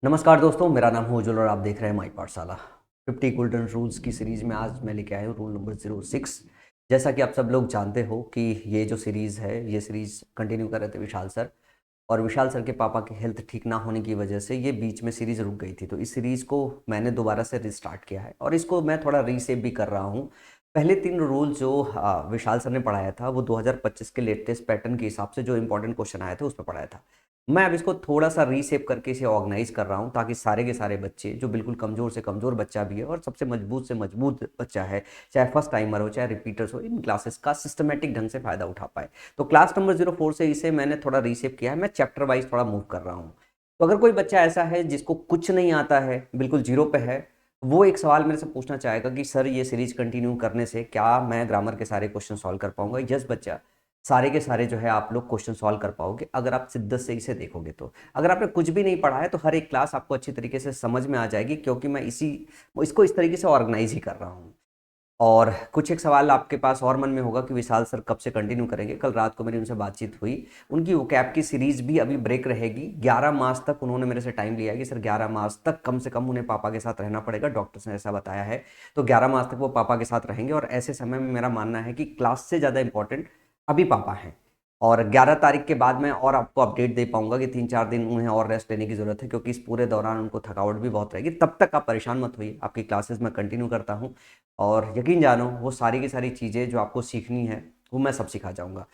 नमस्कार दोस्तों, मेरा नाम है उज्जवल और आप देख रहे हैं माई पाठशाला। 50 गोल्डन रूल्स की सीरीज में आज मैं लेके आया हूँ रूल नंबर 06। जैसा कि आप सब लोग जानते हो कि ये जो सीरीज़ है ये सीरीज़ कंटिन्यू कर रहे थे विशाल सर। और विशाल सर के पापा की हेल्थ ठीक ना होने की वजह से ये बीच में सीरीज़ रुक गई थी, तो इस सीरीज़ को मैंने दोबारा से रिस्टार्ट किया है और इसको मैं थोड़ा रीसेप भी कर रहा हूँ। पहले 3 रूल जो विशाल सर ने पढ़ाया था वो 2025 के लेटेस्ट पैटर्न के हिसाब से जो इंपॉर्टेंट क्वेश्चन आए थे उसमें पढ़ाया था। मैं अब इसको थोड़ा सा रीसेप करके इसे ऑर्गेनाइज कर रहा हूँ ताकि सारे के सारे बच्चे जो बिल्कुल कमज़ोर से कमज़ोर बच्चा भी है और सबसे मजबूत से मजबूत बच्चा है, चाहे फर्स्ट टाइमर हो चाहे रिपीटर्स हो, इन क्लासेस का सिस्टमेटिक ढंग से फ़ायदा उठा पाए। तो क्लास नंबर 04 से इसे मैंने थोड़ा रीसेप किया है, मैं चैप्टर वाइज थोड़ा मूव कर रहा हूँ। तो अगर कोई बच्चा ऐसा है जिसको कुछ नहीं आता है, बिल्कुल जीरो पे है, वो एक सवाल मेरे से पूछना चाहेगा कि सर ये सीरीज कंटिन्यू करने से क्या मैं ग्रामर के सारे क्वेश्चन सॉल्व कर पाऊंगा? यस बच्चा, सारे के सारे जो है आप लोग क्वेश्चन सॉल्व कर पाओगे अगर आप शिद्दत से इसे देखोगे तो। अगर आपने कुछ भी नहीं पढ़ा है तो हर एक क्लास आपको अच्छी तरीके से समझ में आ जाएगी, क्योंकि मैं इसको इस तरीके से ऑर्गेनाइज ही कर रहा हूँ। और कुछ एक सवाल आपके पास और मन में होगा कि विशाल सर कब से कंटिन्यू करेंगे। कल रात को मेरी उनसे बातचीत हुई, उनकी वोकैब की सीरीज भी अभी ब्रेक रहेगी 11 मार्च तक। उन्होंने मेरे से टाइम लिया है कि सर 11 मार्च तक कम से कम उन्हें पापा के साथ रहना पड़ेगा, डॉक्टर्स ने ऐसा बताया है। तो 11 मार्च तक वो पापा के साथ रहेंगे और ऐसे समय में मेरा मानना है कि क्लास से ज़्यादा इंपॉर्टेंट अभी पापा हैं। और 11 तारीख के बाद मैं और आपको अपडेट दे पाऊंगा कि 3-4 दिन उन्हें और रेस्ट लेने की ज़रूरत है, क्योंकि इस पूरे दौरान उनको थकावट भी बहुत रहेगी। तब तक आप परेशान मत होइए, आपकी क्लासेस मैं कंटिन्यू करता हूँ और यकीन जानो वो सारी की सारी चीज़ें जो आपको सीखनी है वो मैं सब सिखा जाऊँगा।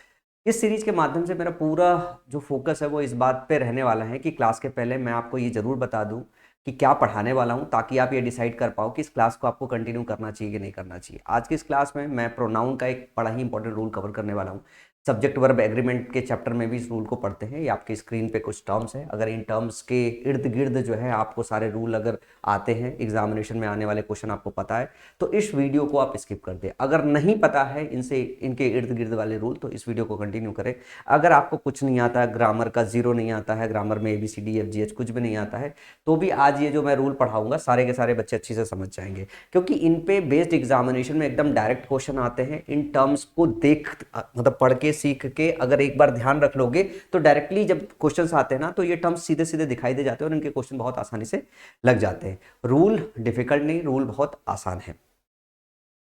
इस सीरीज़ के माध्यम से मेरा पूरा जो फोकस है वो इस बात पे रहने वाला है कि क्लास के पहले मैं आपको ये ज़रूर बता दूँ कि क्या पढ़ाने वाला हूँ, ताकि आप ये डिसाइड कर पाओ कि इस क्लास को आपको कंटिन्यू करना चाहिए कि नहीं करना चाहिए। आज की इस क्लास में मैं प्रोनाउन का एक बड़ा ही इंपॉर्टेंट रूल कवर करने वाला हूँ। सब्जेक्ट वर्ब एग्रीमेंट के चैप्टर में भी इस रूल को पढ़ते हैं। ये आपकी स्क्रीन पे कुछ टर्म्स है, अगर इन टर्म्स के इर्द गिर्द जो है आपको सारे रूल अगर आते हैं, एग्जामिनेशन में आने वाले क्वेश्चन आपको पता है, तो इस वीडियो को आप स्किप कर दें। अगर नहीं पता है इनसे इनके इर्द गिर्द वाले रूल तो इस वीडियो को कंटिन्यू करें। अगर आपको कुछ नहीं आता है, ग्रामर का जीरो नहीं आता है, ग्रामर में ABCD FGH कुछ भी नहीं आता है, तो भी आज ये जो मैं रूल पढ़ाऊंगा सारे के सारे बच्चे अच्छे से समझ जाएंगे, क्योंकि इन पे बेस्ड एग्जामिनेशन में एकदम डायरेक्ट क्वेश्चन आते हैं। इन टर्म्स को देख मतलब पढ़ के सीख के अगर एक बार ध्यान रख लोगे तो डायरेक्टली जब क्वेश्चंस आते हैं ना तो ये टर्म्स सीधे सीधे दिखाई दे जाते हैं और इनके क्वेश्चन बहुत आसानी से लग जाते हैं। रूल डिफिकल्ट नहीं, रूल बहुत आसान है।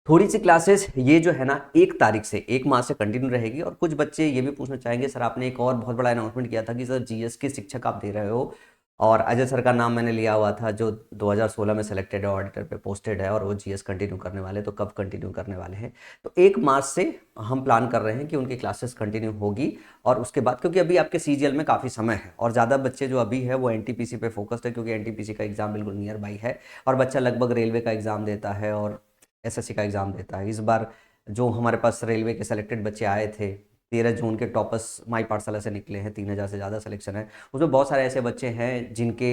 थोड़ी सी क्लासेस ये जो है ना 1 तारीख से 1 माह से कंटिन्यू रहेगी। और कुछ बच्चे ये भी पूछना चाहेंगे सर आपने एक और बहुत बड़ा अनाउंसमेंट किया था कि सर GS के शिक्षक आप दे रहे हो, और अजय सर का नाम मैंने लिया हुआ था जो 2016 में सेलेक्टेड है, ऑडिटर पे पोस्टेड है, और वो GS कंटिन्यू करने वाले, तो कब कंटिन्यू करने वाले हैं? तो 1 मार्च से हम प्लान कर रहे हैं कि उनकी क्लासेस कंटिन्यू होगी। और उसके बाद क्योंकि अभी आपके CGL में काफ़ी समय है और ज़्यादा बच्चे जो अभी है वो NTPC पे फोकस्ड है, क्योंकि NTPC का एग्जाम बिल्कुल नियर बाई है और बच्चा लगभग रेलवे का एग्जाम देता है और SSC का एग्ज़ाम देता है। इस बार जो हमारे पास रेलवे के सेलेक्टेड बच्चे आए थे, 13 जून के टॉपर्स माई पाठशाला से निकले हैं, 3,000 से ज़्यादा सिलेक्शन है। उसमें बहुत सारे ऐसे बच्चे हैं जिनके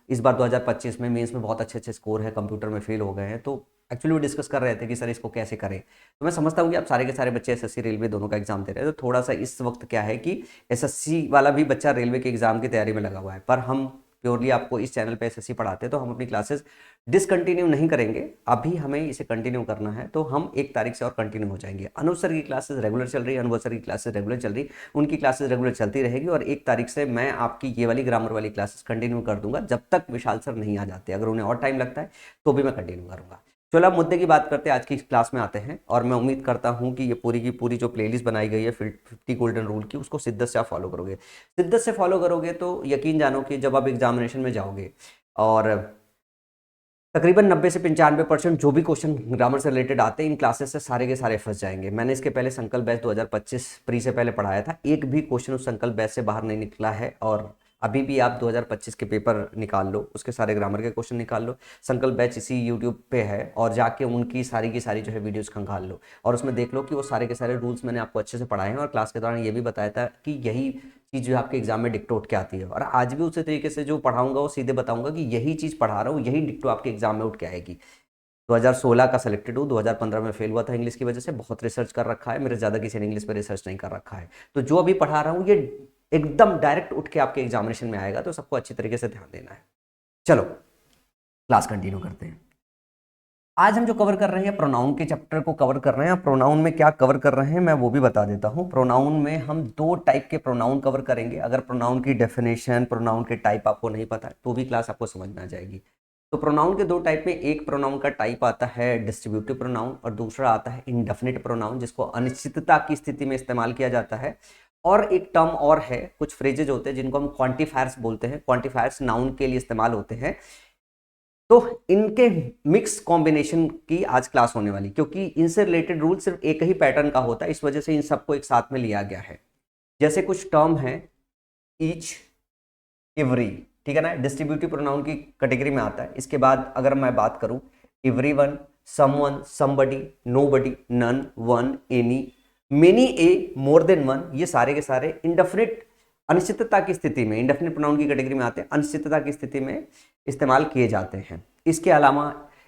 इस बार 2025 में मेंस में बहुत अच्छे अच्छे स्कोर है, कंप्यूटर में फेल हो गए हैं। तो एक्चुअली वो डिस्कस कर रहे थे कि सर इसको कैसे करें। तो मैं समझता हूँ कि आप सारे के सारे बच्चे SSC रेलवे दोनों का एग्जाम दे रहे हैं, तो थोड़ा सा इस वक्त क्या है कि SSC वाला भी बच्चा रेलवे के एग्जाम की तैयारी में लगा हुआ है। पर हम प्योरली आपको इस चैनल पे SSC पढ़ाते हैं, तो हम अपनी क्लासेस डिसकंटिन्यू नहीं करेंगे। अभी हमें इसे कंटिन्यू करना है, तो हम 1 तारीख से और कंटिन्यू हो जाएंगे। अनूप सर की क्लासेस रेगुलर चल रही है, अनुभव सर की क्लासेस रेगुलर चल रही, उनकी क्लासेस रेगुलर चलती रहेगी। और 1 तारीख से मैं आपकी ये वाली ग्रामर वाली क्लासेस कंटिन्यू कर दूंगा जब तक विशाल सर नहीं आ जाते। अगर उन्हें और टाइम लगता है तो भी मैं कंटिन्यू करूंगा। चलो अब मुद्दे की बात करते हैं, आज की क्लास में आते हैं। और मैं उम्मीद करता हूं कि ये पूरी की पूरी जो प्लेलिस्ट बनाई गई है 50 गोल्डन रूल की, उसको शिद्दत से आप फॉलो करोगे। शिद्दत से फॉलो करोगे तो यकीन जानो कि जब आप एग्जामिनेशन में जाओगे और तकरीबन 90 से 95% जो भी क्वेश्चन ग्रामर से रिलेटेड आते हैं इन क्लासेस से सारे के सारे फंस जाएंगे। मैंने इसके पहले संकल्प बैच 2025 प्री से पहले पढ़ाया था, एक भी क्वेश्चन उस संकल्प बैच से बाहर नहीं निकला है। और अभी भी आप 2025 के पेपर निकाल लो, उसके सारे ग्रामर के क्वेश्चन निकाल लो, संकल्प बैच इसी यूट्यूब पे है, और जाके उनकी सारी की सारी जो है वीडियोस खंगाल लो और उसमें देख लो कि वो सारे के सारे रूल्स मैंने आपको अच्छे से पढ़ाए हैं। और क्लास के दौरान ये भी बताया था कि यही चीज़ जो है आपके एग्जाम में डिक्टोट क्या आती है, और आज भी उसी तरीके से जो पढ़ाऊंगा वो सीधे बताऊंगा कि यही चीज़ पढ़ा रहा हूँ, यही डिक्टो आपके एग्जाम में उठ के आएगी। 2016 का सिलेक्टेड हूँ, 2015 में फेल हुआ था इंग्लिश की वजह से, बहुत रिसर्च कर रखा है, मेरे ज़्यादा किसी ने इंग्लिश पे रिसर्च नहीं कर रखा है। तो जो अभी पढ़ा रहा हूँ ये एकदम डायरेक्ट उठ के आपके एग्जामिनेशन में आएगा, तो सबको अच्छी तरीके से ध्यान देना है। चलो क्लास कंटिन्यू करते हैं। आज हम जो कवर कर रहे हैं प्रोनाउन के चैप्टर को कवर कर रहे हैं। प्रोनाउन में क्या कवर कर रहे हैं मैं वो भी बता देता हूँ। प्रोनाउन में हम दो टाइप के प्रोनाउन कवर करेंगे। अगर प्रोनाउन की डेफिनेशन, प्रोनाउन के टाइप आपको नहीं पता है तो भी क्लास आपको समझ में आ जाएगी। तो प्रोनाउन के दो टाइप में, एक प्रोनाउन का टाइप आता है डिस्ट्रीब्यूटिव प्रोनाउन और दूसरा आता है इंडेफिनिट प्रोनाउन, जिसको अनिश्चितता की स्थिति में इस्तेमाल किया जाता है। और एक टर्म और है, कुछ फ्रेजेज होते हैं जिनको हम क्वांटिफायर्स बोलते हैं। क्वांटिफायर्स नाउन के लिए इस्तेमाल होते हैं। तो इनके मिक्स कॉम्बिनेशन की आज क्लास होने वाली, क्योंकि इनसे रिलेटेड रूल सिर्फ एक ही पैटर्न का होता है, इस वजह से इन सबको एक साथ में लिया गया है। जैसे कुछ टर्म है, ईच, एवरी, ठीक है ना, डिस्ट्रीब्यूटिव प्रोनाउन की कैटेगरी में आता है। इसके बाद अगर मैं बात करूं, everyone, someone, somebody, nobody, none, one, any, many, a, more than one, ये सारे के सारे इंडेफिनिट, अनिश्चितता की स्थिति में, इंडेफिनिट प्रोनाउन की कैटेगरी में आते हैं, अनिश्चितता की स्थिति में इस्तेमाल किए जाते हैं। इसके अलावा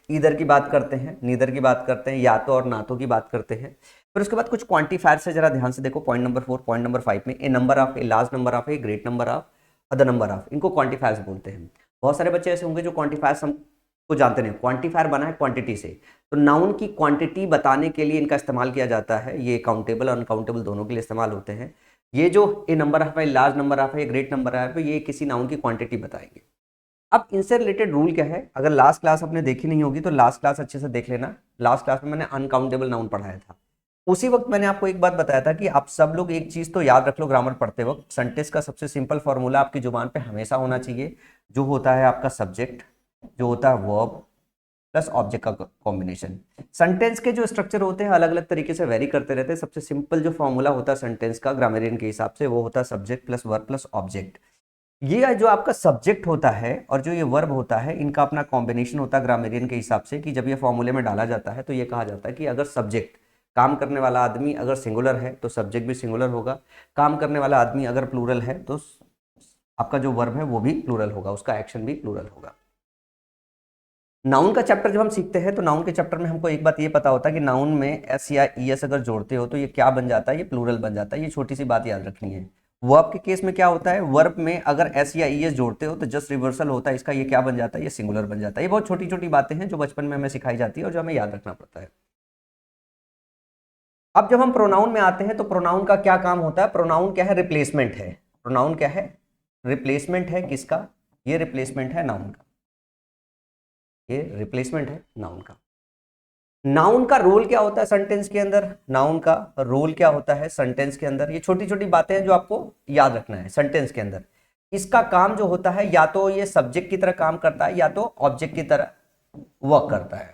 ईदर की बात करते हैं, नीदर की बात करते हैं, या तो और ना तो की बात करते हैं। फिर उसके बाद कुछ क्वांटिफायर्स है, जरा ध्यान से देखो। पॉइंट नंबर 4, पॉइंट नंबर 5 में a number of, a large number of, a great number of, other number of, इनको क्वांटिफायर्स बोलते हैं। बहुत सारे बच्चे ऐसे होंगे जो क्वांटिफायर्स हमको जानते नहीं। क्वांटिफायर बना है क्वांटिटी से, तो नाउन की क्वांटिटी बताने के लिए इनका इस्तेमाल किया जाता है। ये काउंटेबल और अनकाउंटेबल दोनों के लिए इस्तेमाल होते हैं। ये जो ए नंबर ऑफ है, लार्ज नंबर ऑफ है, ग्रेट नंबर ऑफ है, ये किसी नाउन की क्वांटिटी बताएंगे। अब इनसे रिलेटेड रूल क्या है, अगर लास्ट क्लास आपने देखी नहीं होगी तो लास्ट क्लास अच्छे से देख लेना। लास्ट क्लास में मैंने अनकाउंटेबल नाउन पढ़ाया था। उसी वक्त मैंने आपको एक बात बताया था कि आप सब लोग एक चीज तो याद रख लो ग्रामर पढ़ते वक्त, सेंटेंस का सबसे सिंपल फॉर्मूला आपकी जुबान पे हमेशा होना चाहिए, जो होता है आपका सब्जेक्ट, जो होता है वर्ब प्लस ऑब्जेक्ट का कॉम्बिनेशन। सेंटेंस के जो स्ट्रक्चर होते हैं अलग अलग तरीके से वेरी करते रहते हैं। सबसे सिंपल जो फॉर्मूला होता है सेंटेंस का ग्रामरियन के हिसाब से, वो होता है subject plus verb plus object. ये जो आपका सब्जेक्ट होता है और जो ये वर्ब होता है, इनका अपना कॉम्बिनेशन होता है ग्रामरियन के हिसाब से, कि जब ये फॉर्मूले में डाला जाता है तो ये कहा जाता है कि अगर सब्जेक्ट, काम करने वाला आदमी अगर सिंगुलर है तो सब्जेक्ट भी सिंगुलर होगा, काम करने वाला आदमी अगर प्लूरल है तो आपका जो वर्ब है वो भी प्लूरल होगा, उसका एक्शन भी प्लूरल होगा। नाउन का चैप्टर जब हम सीखते हैं तो नाउन के चैप्टर में हमको एक बात ये पता होता है कि नाउन में एस या ई एस अगर जोड़ते हो तो ये क्या बन जाता है, ये प्लूरल बन जाता है। ये छोटी सी बात याद रखनी है। वर्ब के केस में क्या होता है, वर्ब में अगर एस या ई एस जोड़ते हो तो जस्ट रिवर्सल होता है इसका, ये क्या बन जाता है, ये सिंगुलर बन जाता है। ये बहुत छोटी छोटी बातें हैं जो बचपन में हमें सिखाई जाती है और जो हमें याद रखना पड़ता है। अब जब हम प्रोनाउन में आते हैं तो प्रोनाउन का क्या काम होता है, प्रोनाउन क्या है, रिप्लेसमेंट है। प्रोनाउन क्या है, रिप्लेसमेंट है। किसका, ये रिप्लेसमेंट है नाउन का, ये रिप्लेसमेंट है नाउन का। नाउन का रोल क्या होता है सेंटेंस के अंदर, नाउन का रोल क्या होता है सेंटेंस के अंदर, ये छोटी छोटी बातें हैं जो आपको याद रखना है सेंटेंस के अंदर। इसका काम जो होता है, या तो ये सब्जेक्ट की तरह काम करता है या तो ऑब्जेक्ट की तरह वर्क करता है।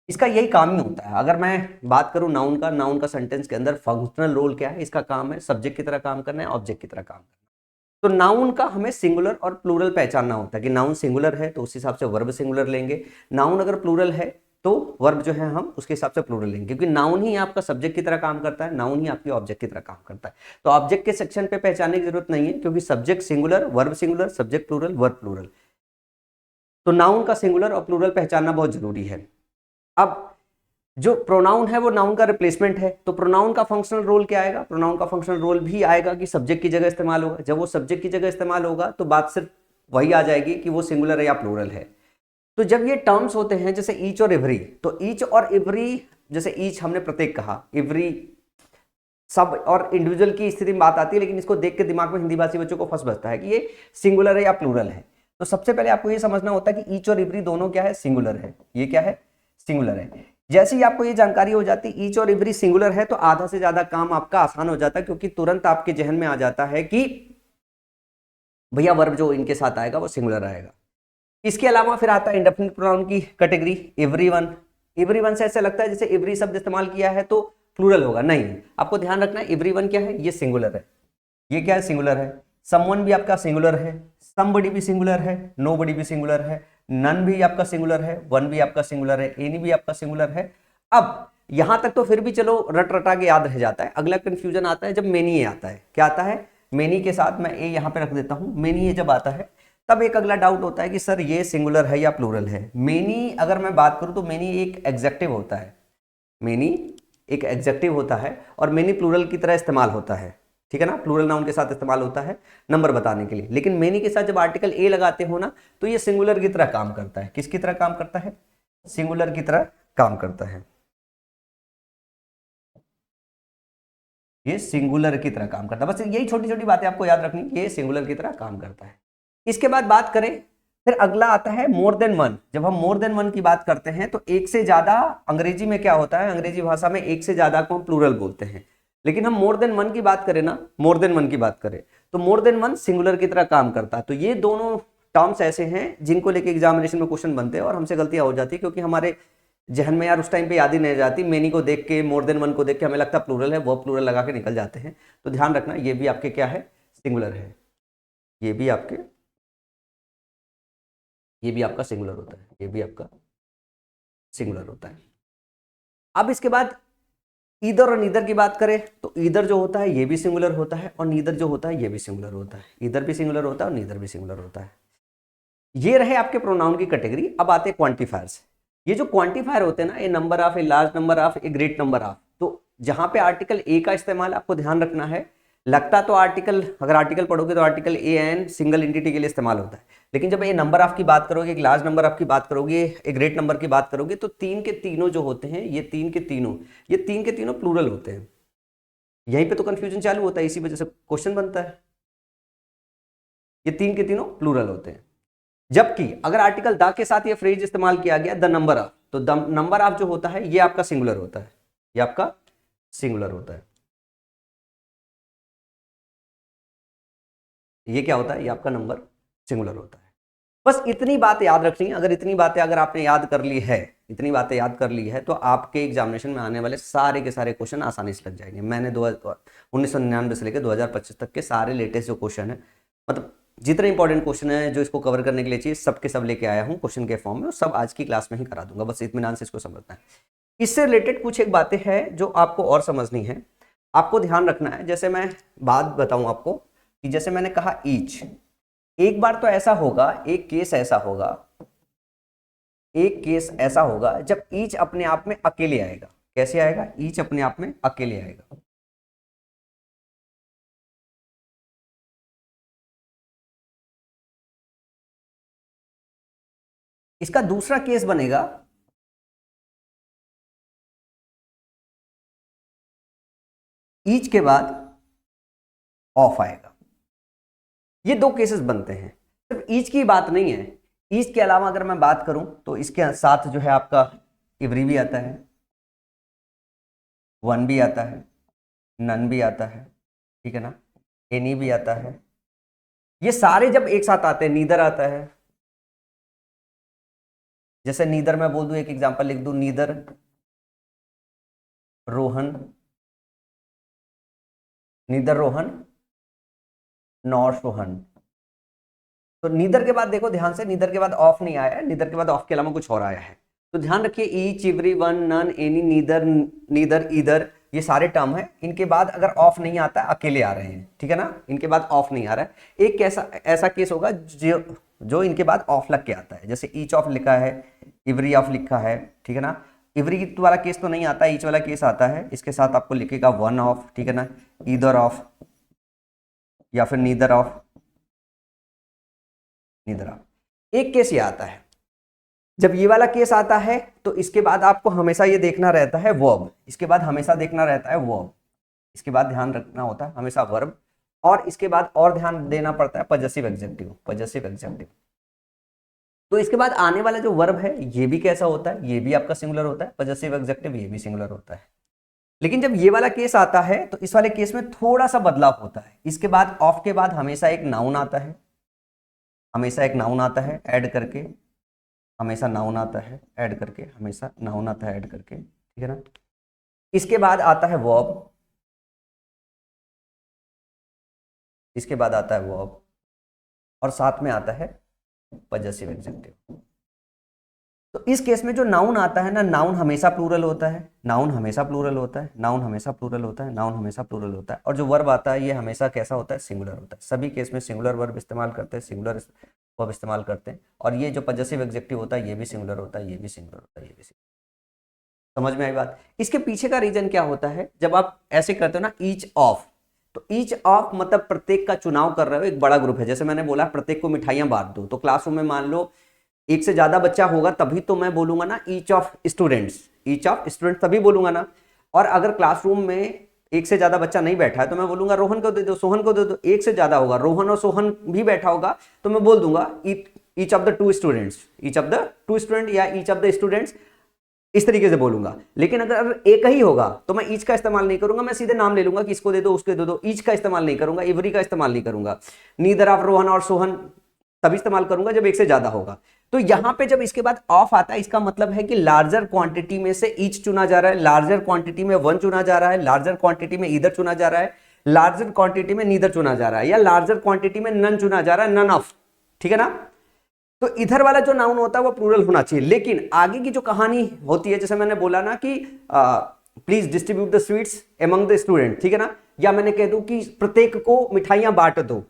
इसका यही काम ही होता है। अगर मैं बात करूं नाउन का, नाउन का सेंटेंस के अंदर फंक्शनल रोल क्या है, इसका काम है सब्जेक्ट की तरह काम करना है, ऑब्जेक्ट की तरह काम करना है। तो नाउन का हमें सिंगुलर और प्लूरल पहचानना होता है कि नाउन सिंगुलर है तो उस हिसाब से वर्ब सिंगुलर लेंगे, नाउन अगर प्लूरल है तो वर्ब जो है हम उसके हिसाब से प्लूरल लेंगे, क्योंकि नाउन ही आपका सब्जेक्ट की तरह काम करता है, नाउन ही आपकी ऑब्जेक्ट की तरह काम करता है। तो ऑब्जेक्ट के सेक्शन पे पहचानने की जरूरत नहीं है, क्योंकि subject singular, verb singular, subject plural, verb plural. तो नाउन का सिंगुलर और प्लूरल पहचानना बहुत जरूरी है। अब जो प्रोनाउन है वो नाउन का रिप्लेसमेंट है, तो प्रोनाउन का फंक्शनल रोल क्या आएगा, प्रोनाउन का फंक्शनल रोल भी आएगा कि सब्जेक्ट की जगह इस्तेमाल होगा। जब वो सब्जेक्ट की जगह इस्तेमाल होगा तो बात सिर्फ वही आ जाएगी कि वो सिंगुलर है या प्लूरल है। तो जब ये टर्म्स होते हैं जैसे ईच और एवरी, तो ईच और एवरी, जैसे ईच हमने प्रत्येक कहा, एवरी सब और इंडिविजुअल की स्थिति में बात आती है, लेकिन इसको देख के दिमाग में हिंदी भाषी बच्चों को फंस बसता है कि ये सिंगुलर है या प्लूरल है। तो सबसे पहले आपको ये समझना होता है कि ईच और एवरी दोनों क्या है, सिंगुलर है। ये क्या है, सिंगुलर है। जैसे ही आपको ये जानकारी हो जाती है ईच और एवरी सिंगुलर है, तो आधा से ज्यादा काम आपका आसान हो जाता है, क्योंकि तुरंत आपके जहन में आ जाता है कि भैया वर्ब जो इनके साथ आएगा वो सिंगुलर आएगा। इसके अलावा फिर आता है इंडेफिनिट प्रोनाउन की कैटेगरी, एवरीवन। एवरीवन से ऐसे लगता है जैसे एवरी शब्द इस्तेमाल किया है तो प्लूरल होगा, नहीं। आपको ध्यान रखना है एवरीवन क्या है, ये सिंगुलर है। ये क्या है, सिंगुलर है। समवन भी आपका सिंगुलर है, समबडी भी सिंगुलर है, नोबडी भी सिंगुलर है, नन भी आपका सिंगुलर है, वन भी आपका सिंगुलर है, एनी भी आपका सिंगुलर है। अब यहां तक तो फिर भी चलो रट रटा के याद रह जाता है। अगला कंफ्यूजन आता है जब मेनी ए आता है। क्या आता है, मेनी के साथ मैं ए यहां पे रख देता हूं, मेनी ए जब आता है तब एक अगला डाउट होता है कि सर ये सिंगुलर है या प्लूरल है। मेनी अगर मैं बात करूं तो मेनी एक एग्जेक्टिव होता है, मेनी एक एग्जेक्टिव होता है और मेनी प्लूरल की तरह इस्तेमाल होता है, ठीक है ना। प्लूरल नाउन के साथ इस्तेमाल होता है नंबर बताने के लिए, लेकिन मेनी के साथ जब आर्टिकल ए लगाते हो ना तो ये सिंगुलर की तरह काम करता है। किसकी तरह काम करता है, सिंगुलर की तरह काम करता है, ये सिंगुलर की तरह काम करता है। बस यही छोटी छोटी बातें आपको याद रखनी, ये सिंगुलर की तरह काम करता है। इसके बाद बात करें, फिर अगला आता है मोर देन वन। जब हम मोर देन वन की बात करते हैं तो एक से ज्यादा, अंग्रेजी में क्या होता है, अंग्रेजी भाषा में एक से ज्यादा को हम प्लूरल बोलते हैं, लेकिन हम मोर देन वन की बात करें ना, मोर देन वन की बात करें तो मोर देन वन सिंगुलर की तरह काम करता है। तो ये दोनों टर्म्स ऐसे हैं जिनको लेके एग्जामिनेशन में क्वेश्चन बनते हैं और हमसे गलतियां हो जाती है, क्योंकि हमारे जहन में यार उस टाइम पे याद ही नहीं जाती, मेनी को देख के, मोर देन वन को देख के हमें लगता प्लूरल है, वो प्लूरल लगा के निकल जाते हैं। तो ध्यान रखना, ये भी आपके क्या है, सिंगुलर है, ये भी आपके, ये भी आपका सिंगुलर होता है, ये भी आपका सिंगुलर होता है। अब इसके बाद ईदर और नीदर की बात करें तो ईदर जो होता है ये भी सिंगुलर होता है, और नीदर जो होता है ये भी सिंगुलर होता है। ईदर भी सिंगुलर होता है और नीदर भी सिंगुलर होता है। ये रहे आपके प्रोनाउन की कैटेगरी। अब आते हैं क्वांटिफायर्स। ये जो क्वांटिफायर होते हैं ना, a number of, a large number of, a great number of, तो जहां पे आर्टिकल ए का इस्तेमाल आपको ध्यान रखना है, लगता तो आर्टिकल, अगर आर्टिकल पढ़ोगे तो article A N single entity के लिए इस्तेमाल होता है, लेकिन जब ए नंबर ऑफ की बात करोगे, एक लार्ज नंबर ऑफ की बात करोगे, एक ग्रेट नंबर की बात करोगे, तो तीन के तीनों जो होते हैं, ये तीन के तीनों प्लूरल होते हैं। यहीं पे तो कंफ्यूजन चालू होता है, इसी वजह से क्वेश्चन बनता है। ये तीन के तीनों प्लूरल होते हैं। जबकि अगर आर्टिकल द के साथ ये फ्रेज इस्तेमाल किया गया, द नंबर ऑफ, तो द नंबर ऑफ जो होता है ये आपका सिंगुलर होता है, ये आपका सिंगुलर होता है। ये क्या होता है, ये आपका नंबर सिंगुलर होता है। बस इतनी बात याद रखनी है। अगर इतनी बातें अगर आपने याद कर ली है, इतनी बातें याद कर ली है, तो आपके एग्जामिनेशन में आने वाले सारे के सारे क्वेश्चन आसानी से लग जाएंगे। मैंने 1999 से लेकर 2025 तक के सारे लेटेस्ट जो क्वेश्चन है, मतलब जितने इंपॉर्टेंट क्वेश्चन है जो इसको कवर करने के लिए चाहिए, सबके सब लेके आया हूँ क्वेश्चन के फॉर्म में, सब आज की क्लास में ही करा दूंगा। बस इत्मीनान से इसको समझना है। इससे रिलेटेड कुछ एक बातें हैं जो आपको और समझनी है, आपको ध्यान रखना है। जैसे मैं बात बताऊं आपको कि जैसे मैंने कहा ईच, एक बार तो ऐसा होगा, एक केस ऐसा होगा, एक केस ऐसा होगा जब ईच अपने आप में अकेले आएगा। कैसे आएगा, ईच अपने आप में अकेले आएगा। इसका दूसरा केस बनेगा ईच के बाद ऑफ आएगा। ये दो केसेस बनते हैं। सिर्फ ईच की बात नहीं है, ईच के अलावा अगर मैं बात करूं तो इसके साथ जो है आपका एवरी भी आता है, वन भी आता है, नन भी आता है, ठीक है ना, एनी भी आता है। ये सारे जब एक साथ आते हैं, नीदर आता है। जैसे नीदर मैं बोल दूं, एक एग्जांपल लिख दूं, neither Rohan, neither Rohan nor Sohan. तो नीदर के बाद देखो ध्यान से, नीदर के बाद ऑफ नहीं आया है, नीदर के बाद ऑफ के अलावा कुछ और आया है। तो ध्यान रखिए, each, every one, none, any, neither, neither, either, ये सारे टर्म है। इनके बाद अगर ऑफ नहीं आता, अकेले आ रहे हैं, ठीक है ना, इनके बाद ऑफ नहीं आ रहा है। एक ऐसा केस होगा जो इनके बाद ऑफ लग के आता है। जैसे ईच ऑफ लिखा है, एवरी ऑफ लिखा है, ठीक है ना। एवरी वाला केस तो नहीं आता, ईच वाला केस आता है। इसके साथ आपको लिखेगा वन ऑफ, ठीक है ना, ईदर ऑफ या फिर नीदर ऑफ, नीदर ऑफ। एक केस ये आता है, जब ये वाला केस आता है तो इसके बाद आपको हमेशा ये देखना रहता है वर्ब, इसके बाद हमेशा देखना रहता है वर्ब, इसके बाद ध्यान रखना होता है हमेशा वर्ब, और इसके बाद और ध्यान देना पड़ता है पजेसिव एग्जेक्टिव, पजेसिव एग्जेक्टिव। तो इसके बाद आने वाला जो वर्ब है ये भी कैसा होता है, ये भी आपका सिंगुलर होता है, पजेसिव एग्जेक्टिव, ये भी सिंगुलर होता है। लेकिन जब ये वाला केस आता है तो इस वाले केस में थोड़ा सा बदलाव होता है। इसके बाद ऑफ के बाद हमेशा एक नाउन आता है, हमेशा एक नाउन आता है ऐड करके, हमेशा नाउन आता है ऐड करके, हमेशा नाउन आता है ऐड करके, ठीक है ना। इसके बाद आता है वर्ब, इसके बाद आता है वर्ब, और साथ में आता है पजेसिव एग्जेक्टिव। तो इस केस में जो नाउन आता है ना, नाउन हमेशा प्लूरल होता है, नाउन हमेशा प्लूरल होता है, नाउन हमेशा प्लूरल होता है, नाउन हमेशा प्लूरल होता है। और जो वर्ब आता है ये हमेशा कैसा होता है, सिंगुलर होता है। सभी केस में सिंगुलर वर्ब इस्तेमाल करते हैं, सिंगुलर वर्ब इस्तेमाल करते हैं। और ये जो पजेसिव एग्जेक्टिव होता है ये भी सिंगुलर होता है, ये भी सिंगुलर होता है, ये भी सिंगुलर। समझ में आई बात। इसके पीछे का रीजन क्या होता है, जब आप ऐसे करते हो ना ईच ऑफ, तो ईच ऑफ मतलब प्रत्येक का चुनाव कर रहे हो, एक बड़ा ग्रुप है। जैसे मैंने बोला प्रत्येक को मिठाइयां बांट दो, तो क्लासरूम में मान लो एक से ज्यादा बच्चा होगा तभी तो मैं बोलूंगा ना each of students, each of student तभी बोलूंगा ना। और अगर क्लासरूम में एक से ज्यादा बच्चा नहीं बैठा है तो मैं बोलूंगा रोहन को दे दो, सोहन को दे दो। एक से ज्यादा होगा, रोहन और सोहन भी बैठा होगा, तो मैं बोल दूंगा each of the two students, each of the two student या ईच ऑफ द स्टूडेंट्स, इस तरीके से बोलूंगा। लेकिन अगर एक ही होगा तो मैं ईच का इस्तेमाल नहीं करूंगा, मैं सीधे नाम ले लूंगा कि इसको दे दो, उसको दे दो। ईच का इस्तेमाल नहीं करूंगा, एवरी का इस्तेमाल नहीं करूंगा। नीदर ऑफ रोहन और सोहन तभी इस्तेमाल करूंगा जब एक से ज्यादा होगा। तो यहां पे जब इसके बाद ऑफ आता है, इसका मतलब है कि लार्जर क्वांटिटी में से ईच चुना जा रहा है, लार्जर क्वांटिटी में वन चुना जा रहा है, लार्जर क्वांटिटी में ईदर चुना जा रहा है, लार्जर क्वांटिटी में नीदर चुना जा रहा है, या लार्जर क्वांटिटी में नन चुना जा रहा है, नन ऑफ। ठीक है ना। तो इधर वाला जो नाउन होता है वो प्लूरल होना चाहिए। लेकिन आगे की जो कहानी होती है, जैसे मैंने बोला ना कि please distribute the sweets among the student, ठीक है ना, या मैंने कह दूं कि प्रत्येक को मिठाइयां बांट दो,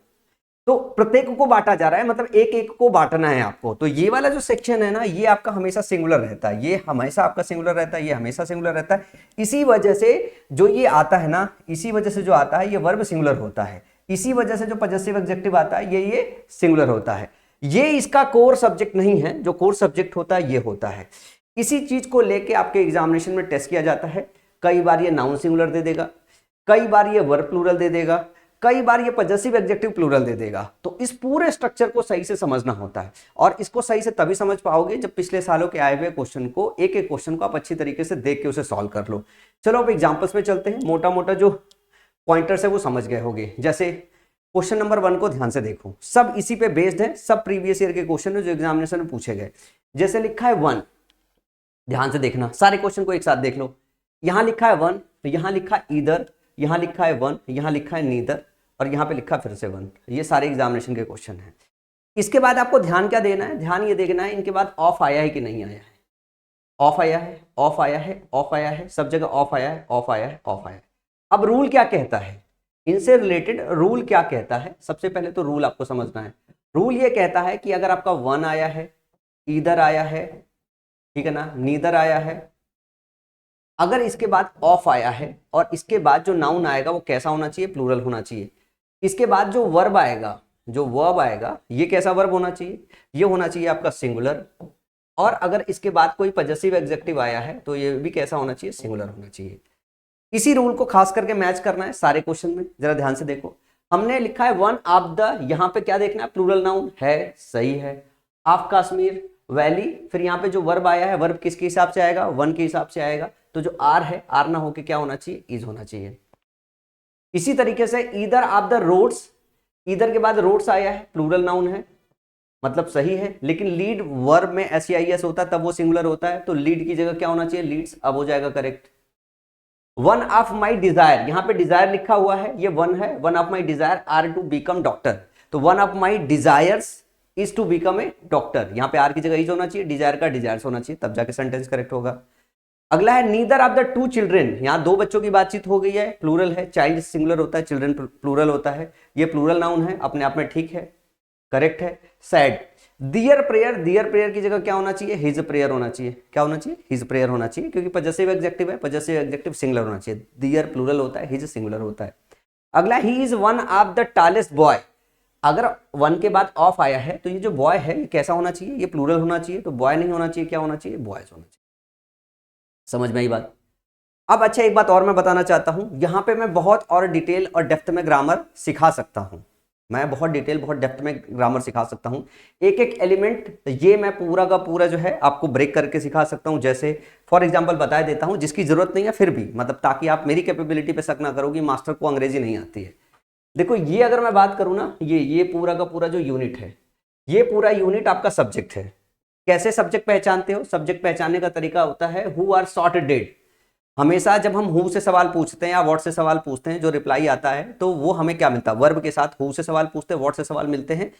तो प्रत्येक को बांटा जा रहा है, मतलब एक एक को बांटना है आपको। तो ये वाला जो सेक्शन है ना, ये आपका हमेशा सिंगुलर रहता है, ये हमेशा आपका सिंगुलर रहता है, ये हमेशा सिंगुलर रहता है। इसी वजह से जो ये आता है ना, इसी वजह से जो आता है ये वर्ब सिंगुलर होता है, इसी वजह से जो पजेसिव एडजेक्टिव आता है ये सिंगुलर होता है। ये इसका कोर सब्जेक्ट नहीं है, जो कोर सब्जेक्ट होता है ये होता है। इसी चीज को लेके आपके एग्जामिनेशन में टेस्ट किया जाता है। कई बार ये नाउन सिंगुलर दे देगा, कई बार ये वर्ब प्लूरल दे देगा, कई बार ये पजेसिव एडजेक्टिव प्लूरल दे देगा। तो इस पूरे स्ट्रक्चर को सही से समझना होता है, और इसको सही से तभी समझ पाओगे जब पिछले सालों के आए हुए क्वेश्चन को, एक एक क्वेश्चन को आप अच्छी तरीके से देख के उसे सॉल्व कर लो। चलो अब एग्जाम्पल्स में चलते हैं। मोटा मोटा जो पॉइंटर्स है वो समझ गए होंगे। जैसे क्वेश्चन नंबर 1 को ध्यान से देखो, सब इसी पे बेस्ड है, सब प्रीवियस ईयर के क्वेश्चन है जो एग्जामिनेशन में पूछे गए। जैसे लिखा है 1, ध्यान से देखना, सारे क्वेश्चन को एक साथ देख लो। यहां लिखा है 1, यहां लिखा है ईदर, यहां लिखा है 1, यहां लिखा है नीदर, और यहां पे लिखा फिर से 1। ये सारे एग्जामिनेशन के क्वेश्चन हैं। इसके बाद आपको ध्यान क्या देना है, ध्यान ये देखना है इनके बाद ऑफ आया है कि नहीं आया है। ऑफ आया है, ऑफ आया है, ऑफ आया है, सब जगह ऑफ आया है, ऑफ आया है, ऑफ आया है। अब रूल क्या कहता है, इनसे रिलेटेड रूल क्या कहता है, सबसे पहले तो रूल आपको समझना है। रूल ये कहता है कि अगर आपका 1 आया है, ईदर आया है, ठीक है ना, नीदर आया है, अगर इसके बाद ऑफ आया है और इसके बाद जो नाउन आएगा वो कैसा होना चाहिए, प्लूरल होना चाहिए। इसके बाद जो वर्ब आएगा, जो वर्ब आएगा ये कैसा वर्ब होना चाहिए, ये होना चाहिए आपका सिंगुलर। और अगर इसके बाद कोई पजेसिव एडजेक्टिव आया है तो ये भी कैसा होना चाहिए, सिंगुलर होना चाहिए। इसी रूल को खास करके मैच करना है सारे क्वेश्चन में। जरा ध्यान से देखो, हमने लिखा है 1 ऑफ द, यहां पे क्या देखना है, प्लूरल नाउन है, सही है। ऑफ कश्मीर वैली, फिर यहाँ पे जो वर्ब आया है, वर्ब किसके हिसाब से आएगा, 1 के हिसाब से आएगा। तो जो आर है, आर ना होके क्या होना चाहिए, इज होना चाहिए। इसी तरीके से either of the roads, either के बाद रोड्स आया है, प्लूरल नाउन है, मतलब सही है। लेकिन लीड वर्ब में SEIS होता है तब वो सिंगुलर होता है, तो लीड की जगह क्या होना चाहिए, लीड्स, अब हो जाएगा करेक्ट। 1 ऑफ माई डिजायर, यहां पे डिजायर लिखा हुआ है, ये 1 है। 1 of my desire are to become doctor, तो 1 of my desires is to become a doctor, यहां पे आर की जगह इज होना चाहिए, डिजायर का डिजायर्स होना चाहिए, तब जाके सेंटेंस करेक्ट होगा। अगला है नीदर ऑफ द 2 चिल्ड्रेन, यहां 2 बच्चों की बातचीत हो गई है, प्लूरल है, चाइल्ड सिंगुलर होता है, चिल्ड्रेन प्लूरल होता है, ये प्लूरल नाउन है, अपने आप में ठीक है, करेक्ट है। सैड, दियर प्रेयर, दियर प्रेयर की जगह क्या होना चाहिए, हिज प्रेयर होना चाहिए, क्या होना चाहिए, हिज प्रेयर होना चाहिए, क्योंकि पजेसिव एडजेक्टिव है, पजेसिव एडजेक्टिव सिंगुलर होना चाहिए। दियर प्लूरल होता है, हिज सिंगुलर होता है। अगला, he is 1 of the tallest boy, अगर 1 के बाद ऑफ आया है तो ये जो बॉय है ये कैसा होना चाहिए, ये प्लूरल होना चाहिए, तो बॉय नहीं होना चाहिए, क्या होना चाहिए, बॉयज होना चाहिए। समझ में आई बात। अब अच्छा, एक बात और मैं बताना चाहता हूं, यहां पे मैं बहुत और डिटेल और डेप्थ में ग्रामर सिखा सकता हूं, मैं बहुत डिटेल बहुत डेप्थ में ग्रामर सिखा सकता हूं। एक एक एलिमेंट ये मैं पूरा का पूरा जो है आपको ब्रेक करके सिखा सकता हूं। जैसे फॉर एग्जांपल बता देता हूं, जिसकी जरूरत नहीं है फिर भी, मतलब ताकि आप मेरी कैपेबिलिटी पे शक ना करो कि मास्टर को अंग्रेजी नहीं आती है। देखो ये अगर मैं बात करूं ना, ये पूरा का पूरा जो यूनिट है, ये पूरा यूनिट आपका सब्जेक्ट है। कैसे सब्जेक्ट पहचानते हो, सब्जेक्ट पहचानने का तरीका होता है हु आर सॉर्टेड। हमेशा जब हम हु से सवाल पूछते हैं या व्हाट से सवाल पूछते हैं, जो रिप्लाई आता है तो वो हमें क्या मिलता है, वर्ब के साथ हु से सवाल पूछते हैं, व्हाट से सवाल मिलते हैं,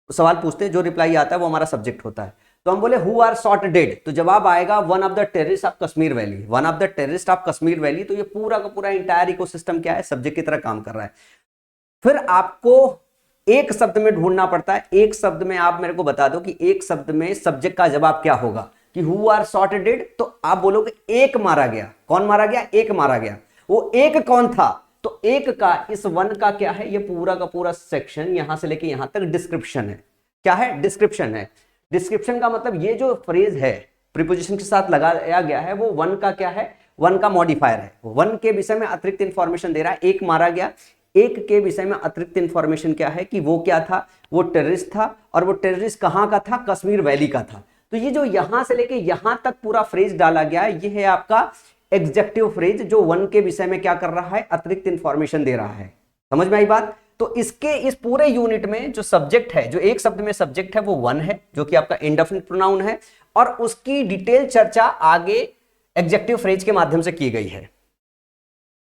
सवाल पूछते हैं, जो रिप्लाई आता है वो हमारा सब्जेक्ट होता है। तो हम बोले हु आर सॉर्टेड, तो जवाब आएगा 1 of the terrorist of Kashmir valley, 1 of the terrorist of Kashmir valley. तो ये पूरा का पूरा इंटायर इकोसिस्टम क्या है, सब्जेक्ट की तरह काम कर रहा है। फिर आपको एक शब्द में ढूंढना पड़ता है, एक शब्द में आप मेरे को बता दो कि एक शब्द में सब्जेक्ट का जवाब क्या होगा। कि हु आर सॉर्टेड, तो आप बोलोगे एक मारा गया, कौन मारा गया, एक मारा गया, वो एक कौन था, तो एक का, इस 1 का क्या है, ये पूरा का पूरा सेक्शन यहां से लेके यहां तक डिस्क्रिप्शन है। क्या है, डिस्क्रिप्शन है। डिस्क्रिप्शन का मतलब ये जो फ्रेज है प्रीपोजिशन के साथ लगाया गया है वो वन का क्या है, वन का मॉडिफायर है। वन के विषय में अतिरिक्त इंफॉर्मेशन दे रहा है, एक मारा गया, एक के विषय में अतिरिक्त इंफॉर्मेशन क्या है कि वो क्या था, वो टेररिस्ट था, और वो टेररिस्ट कहां का था, कश्मीर वैली का था। तो ये जो यहां से लेके यहां तक पूरा फ्रेज डाला गया है, ये है आपका एग्जेक्टिव फ्रेज जो वन के विषय में क्या कर रहा है, अतिरिक्त इंफॉर्मेशन दे रहा है। समझ में आई बात? तो इसके इस पूरे यूनिट में जो सब्जेक्ट है, जो एक शब्द में सब्जेक्ट है वो वन है, जो कि आपका इंडेफिनिट प्रोनाउन है, और उसकी डिटेल चर्चा आगे एग्जेक्टिव फ्रेज के माध्यम से की गई है।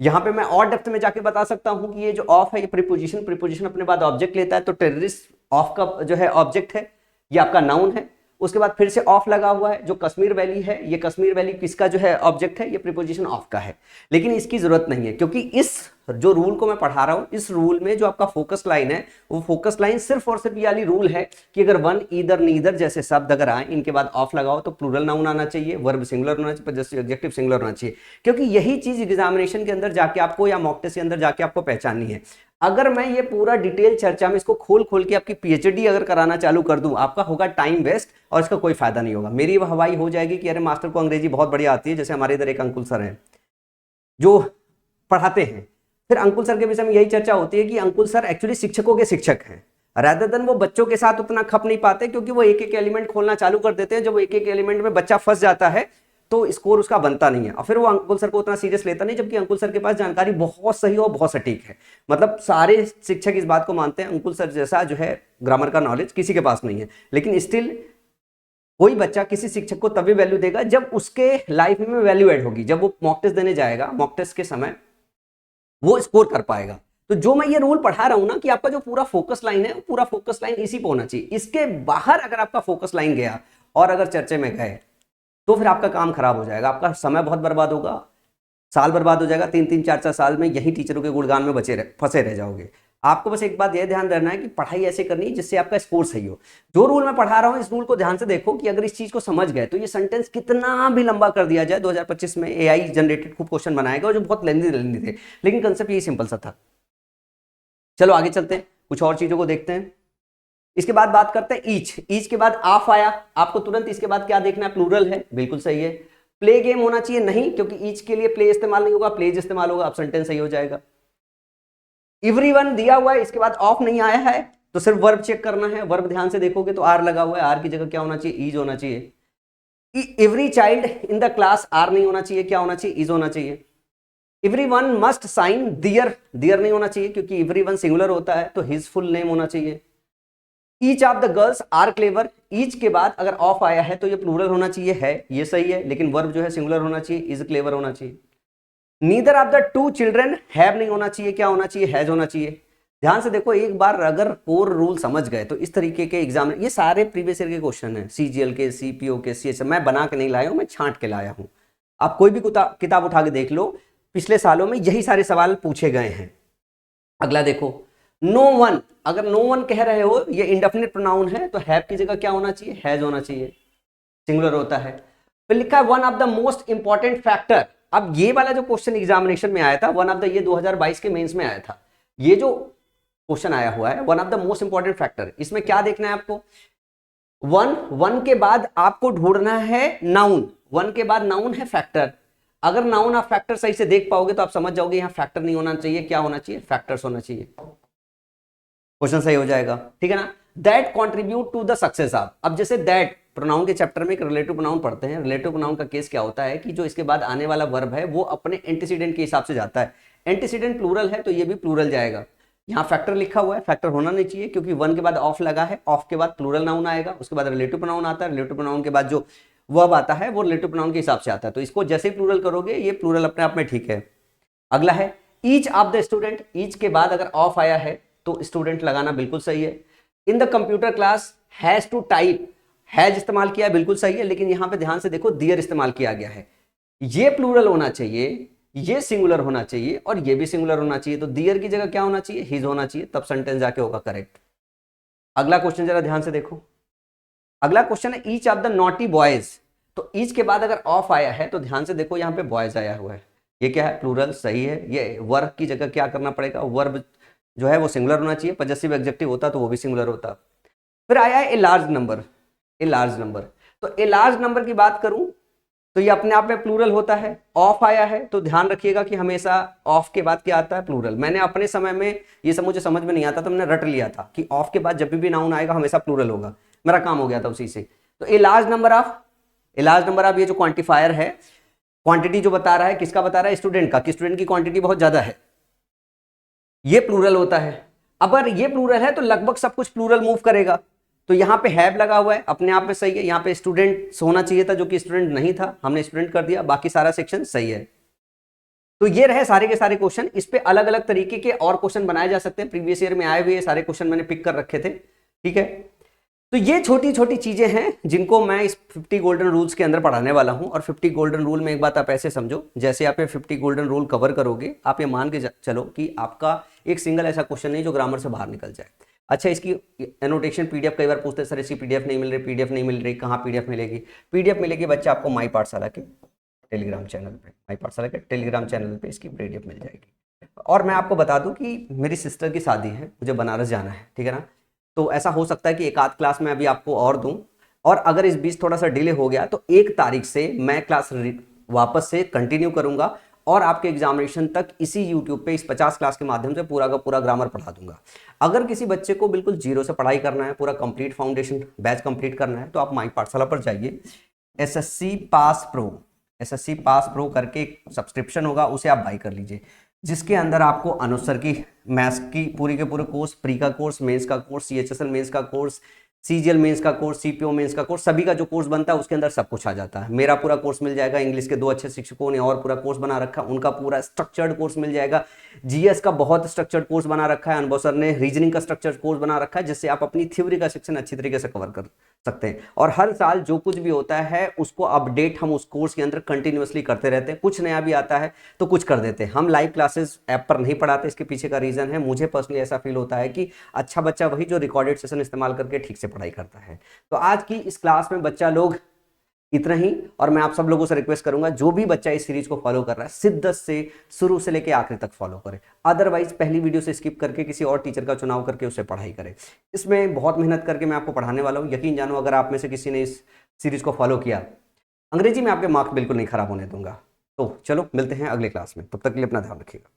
यहां पे मैं और डेप्थ में जाके बता सकता हूं कि ये जो ऑफ है ये प्रीपोजिशन, प्रीपोजिशन अपने बाद ऑब्जेक्ट लेता है, तो टेररिस्ट ऑफ का जो है ऑब्जेक्ट है, ये आपका नाउन है। उसके बाद फिर से ऑफ लगा हुआ है, जो कश्मीर वैली है, ये कश्मीर वैली किसका जो है ऑब्जेक्ट है, ये प्रीपोजिशन ऑफ का है। लेकिन इसकी जरूरत नहीं है, क्योंकि इस जो रूल को मैं पढ़ा रहा हूं, इस रूल में जो आपका फोकस लाइन है, वो फोकस लाइन सिर्फ और सिर्फ ये वाली रूल है कि अगर वन, ईदर, नीदर जैसे शब्द अगर आए, इनके बाद ऑफ लगाओ तो प्लूरल नाउन आना चाहिए, वर्ब सिंगुलर होना चाहिए, पजेसिव एडजेक्टिव सिंगुलर होना चाहिए। क्योंकि यही चीज एग्जामिनेशन के अंदर जाके आपको या मॉक टेस्ट के अंदर जाके आपको पहचाननी है। अगर मैं ये पूरा डिटेल चर्चा में इसको खोल खोल के आपकी पीएचडी अगर कराना चालू कर दूं, आपका होगा टाइम वेस्ट और इसका कोई फायदा नहीं होगा। मेरी हवाई हो जाएगी कि अरे मास्टर को अंग्रेजी बहुत बढ़िया आती है, जैसे हमारे इधर एक अंकुल सर हैं जो पढ़ाते हैं, फिर अंकुल सर के विषय में यही चर्चा होती है कि अंकुल सर एक्चुअली शिक्षकों के शिक्षक हैं, रादर देन वो बच्चों के साथ उतना खप नहीं पाते, क्योंकि वो एक एक एलिमेंट खोलना चालू कर देते हैं। जब वो एक एक एलिमेंट में बच्चा फंस जाता है तो स्कोर उसका बनता नहीं है, और फिर वो अंकुल सर को उतना सीरियस लेता नहीं, जबकि अंकुल सर के पास जानकारी बहुत सही और बहुत सटीक है। मतलब सारे शिक्षक इस बात को मानते हैं अंकुल सर जैसा जो है ग्रामर का नॉलेज किसी के पास नहीं है। लेकिन स्टिल कोई बच्चा किसी शिक्षक को तभी वैल्यू देगा जब उसके लाइफ में वैल्यू एड होगी, जब वो मॉक टेस्ट देने जाएगा, मॉक टेस्ट के समय वो स्कोर कर पाएगा। तो जो मैं ये रूल पढ़ा रहा हूं ना कि आपका जो पूरा फोकस लाइन है, पूरा फोकस लाइन इसी पे होना चाहिए। इसके बाहर अगर आपका फोकस लाइन गया और अगर चर्चे में गए तो फिर आपका काम खराब हो जाएगा, आपका समय बहुत बर्बाद होगा, साल बर्बाद हो जाएगा, 3-3, 4-4 साल में यही टीचरों के गुणगान में फंसे रह जाओगे। आपको बस एक बात यह ध्यान रखना है कि पढ़ाई ऐसे करनी है जिससे आपका स्कोर सही हो। जो रूल मैं पढ़ा रहा हूं इस रूल को ध्यान से देखो कि अगर इस चीज को समझ गए तो ये सेंटेंस कितना भी लंबा कर दिया जाए, 2025 में एआई जनरेटेड खूब क्वेश्चन बनाएगा जो बहुत लेंदी थे, लेकिन कंसेप्ट यही सिंपल सा था। चलो आगे चलते हैं, कुछ और चीजों को देखते हैं। इसके बाद बात करते हैं ईच। ईच के बाद ऑफ आया, आपको तुरंत इसके बाद क्या देखना है, प्लूरल है, बिल्कुल सही है। प्ले गेम होना चाहिए, नहीं, क्योंकि ईच के लिए प्ले इस्तेमाल नहीं होगा, प्लेज इस्तेमाल होगा, अब सेंटेंस सही हो जाएगा। एवरीवन दिया हुआ है, इसके बाद ऑफ नहीं आया है तो सिर्फ वर्ब चेक करना है। वर्ब ध्यान से देखोगे तो आर लगा हुआ है, आर की जगह क्या होना चाहिए, ईज होना चाहिए। Every child in the class, are नहीं होना चाहिए, क्या होना चाहिए, ईज होना चाहिए। Everyone must sign there, there नहीं होना चाहिए क्योंकि एवरीवन सिंगुलर होता है, तो हिज फुल नेम होना चाहिए। Each of the girls are clever, each के बाद अगर ऑफ आया है तो ये प्लूरल होना चाहिए, है, ये सही है, लेकिन वर्ब जो है सिंगुलर होना चाहिए, इज क्लेवर होना चाहिए। Neither of the two children have नहीं होना चाहिए, क्या होना चाहिए, हैज होना चाहिए। ध्यान से देखो, एक बार अगर कोर रूल समझ गए तो इस तरीके के एग्जाम, ये सारे प्रीवियस ईयर के क्वेश्चन है, सीजीएल के, सीपीओ के, सीएचएम, मैं बना के नहीं लाया हूं, मैं छांट के लाया हूं। आप कोई भी किताब उठा के देख लो, पिछले सालों में यही सारे सवाल पूछे गए हैं। अगला देखो, नो वन, अगर नो वन कह रहे हो, ये इंडेफिनिट प्रोनाउन है, तो हैव की जगह क्या होना चाहिए, हैज होना चाहिए, सिंगुलर होता है। फिर लिखा है one of the most important factor. अब ये वाला जो क्वेश्चन एग्जामिनेशन में आया था, वन ऑफ द, ये 2022 के मेंस में आया था, ये जो क्वेश्चन आया हुआ है one of the most important factor, इसमें क्या देखना है आपको, वन के बाद आपको ढूंढना है नाउन, वन के बाद नाउन है फैक्टर। अगर नाउन आप फैक्टर सही से देख पाओगे तो आप समझ जाओगे यहाँ फैक्टर नहीं होना चाहिए, क्या होना चाहिए, फैक्टर्स होना चाहिए, क्वेश्चन सही हो जाएगा, ठीक है ना। That contribute to the success of, अब जैसे दैट प्रोनाउन के चैप्टर में एक रिलेटिव प्रोनाउन पढ़ते हैं, रिलेटिव प्रोनाउन का केस क्या होता है कि जो इसके बाद आने वाला वर्ब है वो अपने एंटीसीडेंट के हिसाब से जाता है, एंटीसीडेंट प्लूरल है तो ये भी प्लूरल जाएगा। यहाँ फैक्टर लिखा हुआ है, फैक्टर होना नहीं चाहिए क्योंकि वन के बाद ऑफ लगा है, ऑफ के बाद प्लूरल नाउन आएगा, उसके बाद रिलेटिव प्रोनाउन आता है, रिलेटिव प्रोनाउन के बाद जो वर्ब आता है वो रिलेटिव प्रोनाउन के हिसाब से आता है, तो इसको जैसे ही प्लूरल करोगे ये प्लूरल अपने आप में ठीक है। अगला है each of the student, each के बाद अगर ऑफ आया है तो स्टूडेंट लगाना बिल्कुल सही है। In the computer class has to type, has इस्तेमाल किया बिल्कुल सही है, लेकिन यहां पे ध्यान से देखो दियर इस्तेमाल किया गया है, ये प्लूरल होना चाहिए, ये सिंगुलर होना चाहिए और ये भी सिंगुलर होना चाहिए, तो दियर की जगह क्या होना चाहिए, हिज होना चाहिए, तब सेंटेंस जाके होगा करेक्ट। अगला क्वेश्चन जरा ध्यान से देखो, अगला क्वेश्चन है each of the naughty boys, तो ईच के बाद अगर ऑफ आया है तो ध्यान से देखो यहाँ पे बॉयज आया हुआ है, ये क्या है, प्लूरल, सही है। ये वर्ब की जगह क्या करना पड़ेगा, वर्ब जो है वो सिंगुलर होना चाहिए, पजेसिव एडजेक्टिव होता तो वो भी सिंगुलर होता। फिर आया है ए लार्ज नंबर, ए लार्ज नंबर। तो ए लार्ज नंबर की बात करूं तो ये अपने आप में प्लूरल होता है। ऑफ आया है तो ध्यान रखिएगा कि हमेशा ऑफ के बाद क्या आता है, प्लूरल। मैंने अपने समय में ये सब मुझे समझ में नहीं आता तो मैंने रट लिया था कि ऑफ के बाद जब भी नाउन आएगा हमेशा प्लूरल होगा, मेरा काम हो गया था उसी से। तो ए large number of, a large number of, ये जो क्वांटिफायर है, क्वांटिटी जो बता रहा है, किसका बता रहा है, स्टूडेंट का, कि स्टूडेंट की क्वांटिटी बहुत ज्यादा है, ये प्लूरल होता है। अगर ये प्लूरल है तो लगभग सब कुछ प्लूरल मूव करेगा। तो यहाँ पे हैव लगा हुआ है, अपने आप में सही है। यहाँ पे स्टूडेंट होना चाहिए था जो कि स्टूडेंट नहीं था, हमने स्टूडेंट कर दिया, बाकी सारा सेक्शन सही है। तो ये रहे सारे के सारे क्वेश्चन। इस पे अलग अलग तरीके के और क्वेश्चन बनाए जा सकते हैं, प्रीवियस ईयर में आए हुए सारे क्वेश्चन मैंने पिक कर रखे थे, ठीक है। तो ये छोटी छोटी चीजें हैं जिनको मैं इस 50 गोल्डन रूल्स के अंदर पढ़ाने वाला हूं। और 50 गोल्डन रूल में एक बात आप ऐसे समझो, जैसे आप ये 50 गोल्डन रूल कवर करोगे, आप ये मान के चलो कि आपका एक सिंगल ऐसा क्वेश्चन नहीं जो ग्रामर से बाहर निकल जाए। अच्छा, इसकी एनोटेशन पीडीएफ कई बार पूछते हैं, सर इसकी पीडीएफ नहीं मिल रही, पीडीएफ नहीं मिल रही, कहाँ पीडीएफ मिलेगी? पीडीएफ मिलेगी बच्चा आपको माई पाठशाला के टेलीग्राम चैनल पे, माई पाठशाला के टेलीग्राम चैनल पे इसकी पीडीएफ मिल जाएगी। और मैं आपको बता दूं कि मेरी सिस्टर की शादी है, मुझे बनारस जाना है, ठीक है ना। तो ऐसा हो सकता है कि एक आध क्लास में अभी आपको और दूं, और अगर इस बीच थोड़ा सा डिले हो गया तो 1 तारीख से मैं क्लास वापस से कंटिन्यू करूंगा और आपके एग्जामिनेशन तक इसी यूट्यूब पे इस 50 क्लास के माध्यम से पूरा का पूरा ग्रामर पढ़ा दूंगा। अगर किसी बच्चे को बिल्कुल जीरो से पढ़ाई करना है, पूरा कंप्लीट फाउंडेशन बैच कंप्लीट करना है, तो आप माई पाठशाला पर जाइए। SSC pass pro, SSC pass pro करके एक सब्सक्रिप्शन होगा, उसे आप बाई कर लीजिए, जिसके अंदर आपको अनुस्वर की मैथ्स की पूरी के पूरे कोर्स, प्री का कोर्स, मेंस का कोर्स, सीएचएसएल मेंस का कोर्स, सीजीएल मेंस का कोर्स, सीपीओ मेंस का कोर्स, सभी का जो कोर्स बनता है उसके अंदर सब कुछ आ जाता है। मेरा पूरा कोर्स मिल जाएगा, इंग्लिश के 2 अच्छे शिक्षकों ने और पूरा कोर्स बना रखा, उनका पूरा स्ट्रक्चर्ड कोर्स मिल जाएगा। जीएस का बहुत स्ट्रक्चर्ड कोर्स बना रखा है, अनुभव सर ने रीजनिंग का स्ट्रक्चर्ड कोर्स बना रखा है, जिससे आप अपनी थ्योरी का सेक्शन अच्छी तरीके से कवर कर सकते हैं। और हर साल जो कुछ भी होता है उसको अपडेट हम उस कोर्स के अंदर कंटिन्यूअसली करते रहते हैं। कुछ नया भी आता है तो कुछ कर देते हैं। हम लाइव क्लासेस ऐप पर नहीं पढ़ाते, इसके पीछे का रीजन है, मुझे पर्सनली ऐसा फील होता है कि अच्छा बच्चा वही जो रिकॉर्डेड सेशन इस्तेमाल करके ठीक से पढ़ाई करता है। तो आज की इस क्लास में बच्चा लोग इतना ही, और मैं आप सब लोगों से रिक्वेस्ट करूंगा जो भी बच्चा इस सीरीज को फॉलो कर रहा है शिद्दत से शुरू से लेकर आखिरी तक फॉलो करे। अदरवाइज पहली वीडियो से स्किप करके किसी और टीचर का चुनाव करके उससे पढ़ाई करे। इसमें बहुत मेहनत करके मैं आपको पढ़ाने वाला हूं, यकीन जानो अगर आप में से किसी ने इस सीरीज को फॉलो किया, अंग्रेजी में आपके मार्क्स बिल्कुल नहीं खराब होने दूंगा। तो चलो मिलते हैं अगले क्लास में, तब तक के लिए अपना ध्यान रखिएगा।